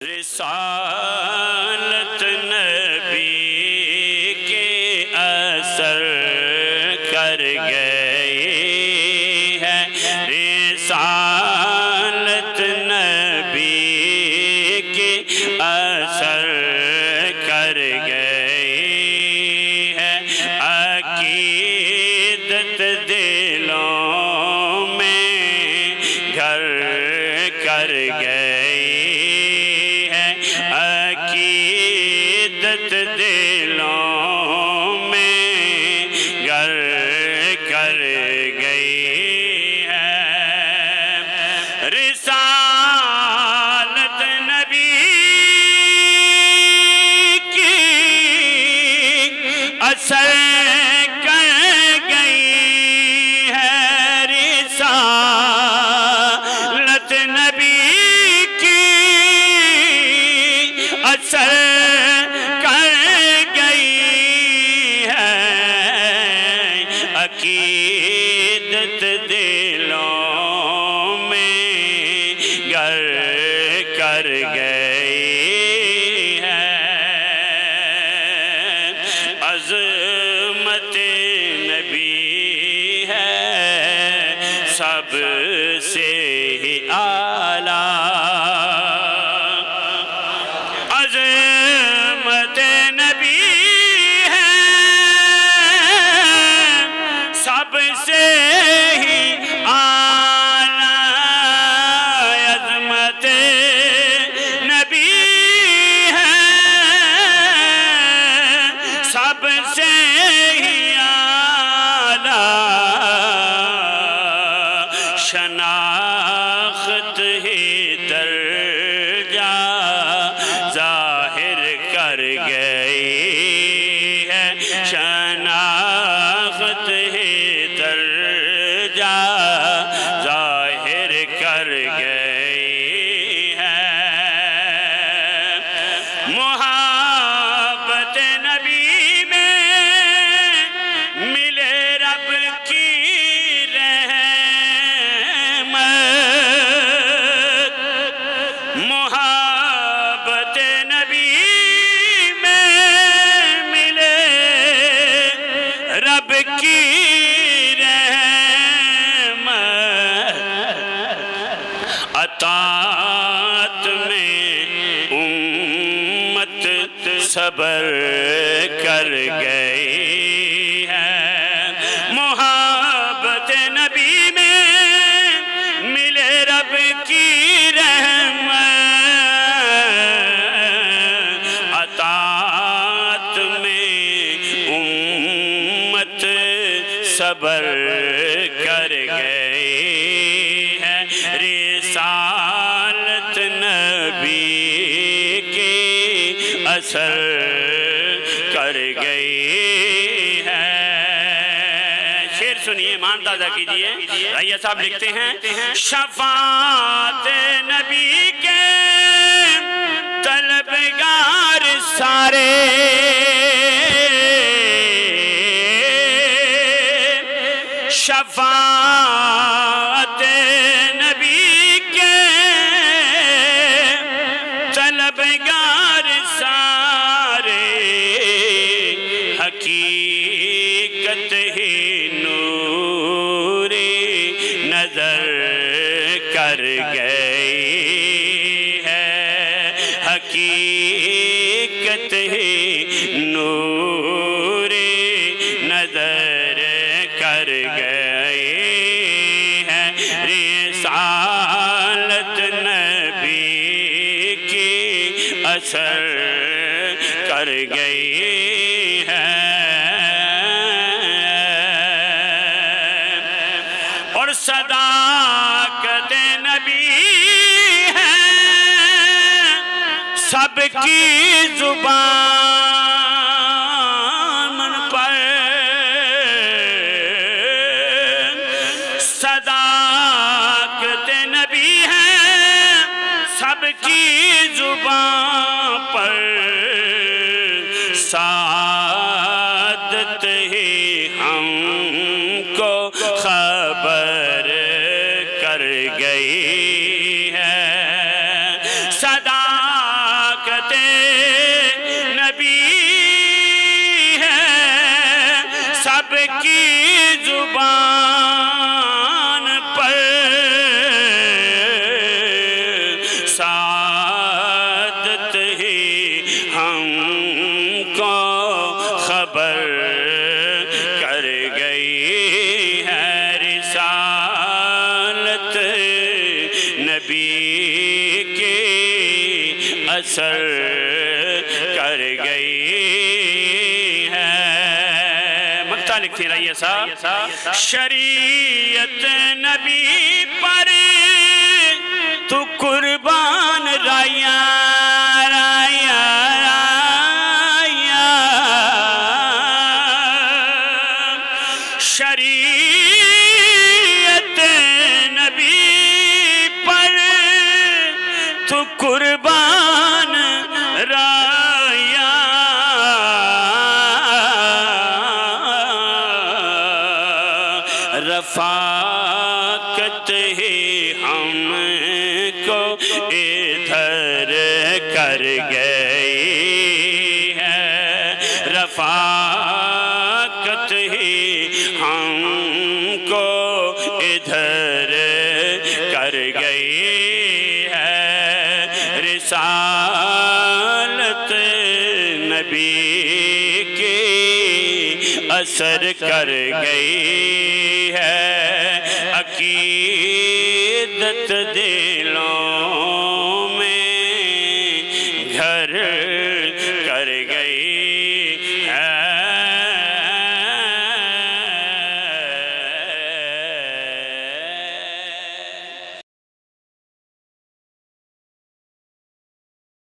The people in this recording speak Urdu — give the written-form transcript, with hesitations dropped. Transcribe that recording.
رسالت نبی کے اثر کر گئی ہے، رسالت نبی کے اثر کر گئی ہے، عقیدت دلوں میں گھر کر گئی، عقیدت دلوں میں گھر کر گئی ہے، رسالت نبی کی اثر کر گئی ہے، رسالت نبی کی اثر کر گئی ہے، عقیدت دلوں میں گھر کر گئی ہے، عظمت نبی ہے سب سے ہی اعلیٰ، عظمت نبی ہے سب سے ہی اعلیٰ، عظمت نبی ہے سب سے ہی اعلیٰ، شناخت ہی درجہ ظاہر کر گئی ہے، شناخت ہی درجہ ظاہر کر گئی ہے، محبت نبی میں ملے رب کی رحمت، محبت نبی میں ملے رب کی رحمت، اطاعت میں امت صبر کر گئی ہے، محبت نبی میں ملے رب کی رحمت، اطاعت میں امت صبر کر گئی ہے، رسالت نبی کی اثر کر گئی ہے، شعر سنیے، ایمان تازہ کیجئے، رائیہ صاحب لکھتے ہیں، شفاعت نبی کے طلبگار سارے شفاعت نبی کے طلبگار سارے، حقیقت ہی نوری نظر کر گئی ہے، حقیقت ہی نوری نظر کر گئی ہے، رسالت نبی کی اثر کر گئی ہے، اور صداقت نبی ہے سب کی زبان پر، صداقت نبی ہے سب کی زبان پر، سعادت ہی ہم کو خبر کر گئی ہے، صداقت اثر کر گئی ہے. مقطع لکھتے رہیے صاحب. شریعت نبی پر تو قربان رایا رایا رایا. شریعت نبی پر تو قربان رایا. رفاقت ہی ہم کو ادھر کر گئی ہے. رفاقت ہی ہم کو ادھر کر گئی ہے. رسالت نبی کی اثر کر گئی ہے. عقیدت دلوں میں گھر کر گئی